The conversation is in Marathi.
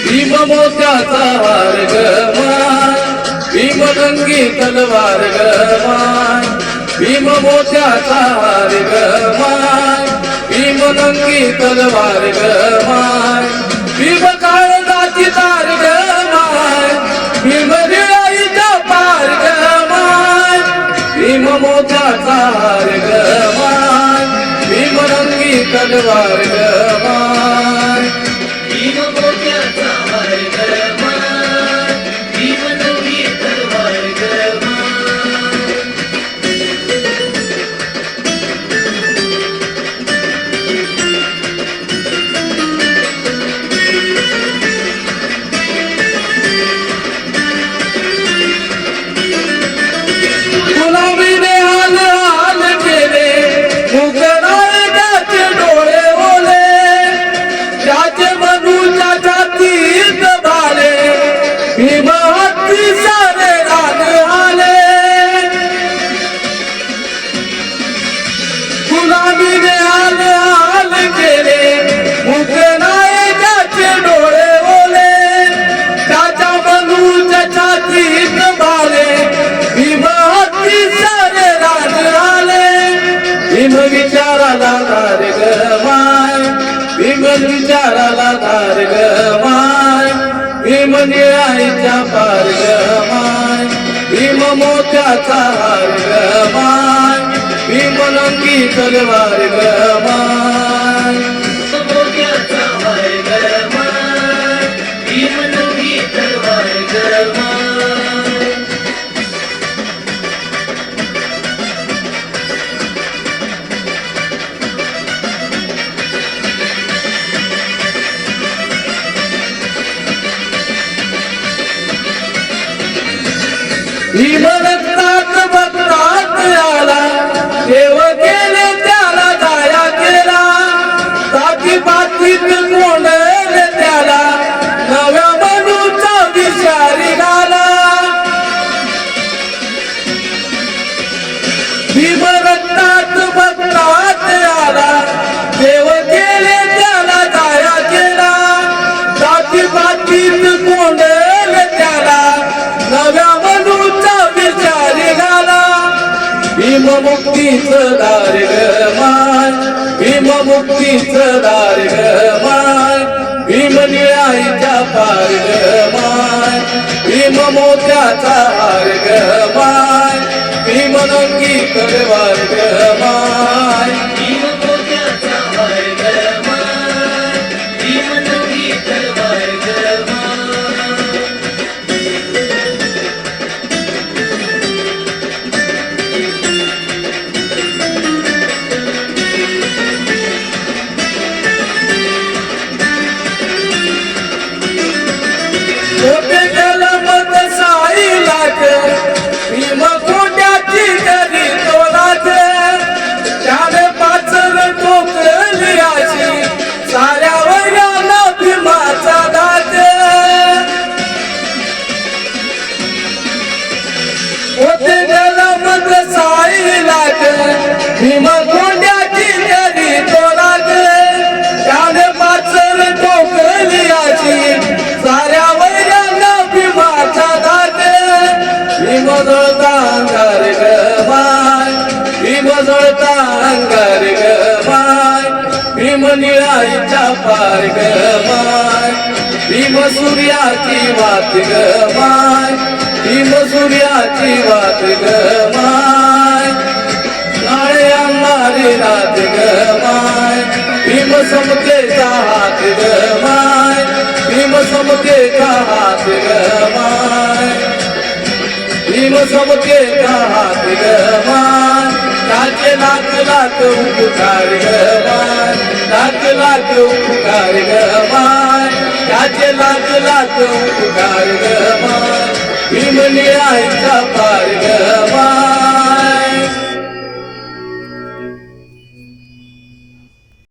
भीम मोत्याचा हार ग माय, भीम गंगी तलवार ग माय, भीम मोत्याचा हार ग माय, भीम गंगी तलवार ग माय, भीम काळजाची तार ग माय, भीम निळाईचा पार ग माय, भीम मोत्याचा हार ग माय, भीम गंगी तलवार ग माय, भीम मोत्याचा हार ग माय, भीम नंगी तलवार ग माय. गुलामीने हाल हाल केले, मुघलाचे डोळे ओले, त्याचे मनुच्या छातीत भाले, भीम हत्ती सारे रान आले. गुलामीने हाल हाल केले, मुघलाचे डोळे ओले, त्याच्या मनुच्या छातीत भाले, भीम हत्ती सारे रान आले. भीम विचाराला धार ग माय, भीम विचाराला धार ग माय, भीम निळाईच्या पार ग माय, भीम मोत्याचा हार ग माय, भीम नंगी तलवार ग माय. मोत्याचा हार ग माय, भीम नंगी तलवार ग माय. भीम रक्तात भक्तात आला, देव केले त्याला दया केला, जाती पातीत कोंडले त्याला, नव्या मनुचा विषारी घाला. भीम रक्तात भक्तात आला, देव केले त्याला दया केला, जाती पातीत कोंडले त्याला, नव्या मनुचा विचारी घाला. भीम मुक्तीचं दार ग माय, भीम मुक्तीचं दार ग माय, भीम निळाईच्या पार ग माय, भीम मोत्याचा हार ग माय, भीम नंगी तलवार ग माय. भीम मोत्याचा हार ग माय, भीम नंगी तलवार ग माय. मोठे कलमत साई लाग, भीम कोट्याची तरी तोलाच, त्याने पाचर टोकली अशी, साऱ्या वैराला भीमाचा दात. मोठे कलमत साई लाग, भीम कोट्याची तरी तोलाच, त्याने पाचर टोकली अशी, साऱ्या भीमाचा दात. भीम जळता अंगार ग माय, भीम जळता अंगार ग माय, भीम निळाईच्या पार ग माय, भीम सूर्याची वात ग माय, भीम सूर्याची वात ग माय, काळे अंगारी रात ग माय, भीम समतेचा हात ग माय, भीम समतेचा हात ग माय. भीम सबके हात गमान त्याचे लाख लाख उपकार गमान लाख लाख उपकार गमान त्याचे लाख लाख उपकार गमान भीम न्यायचा पार गमान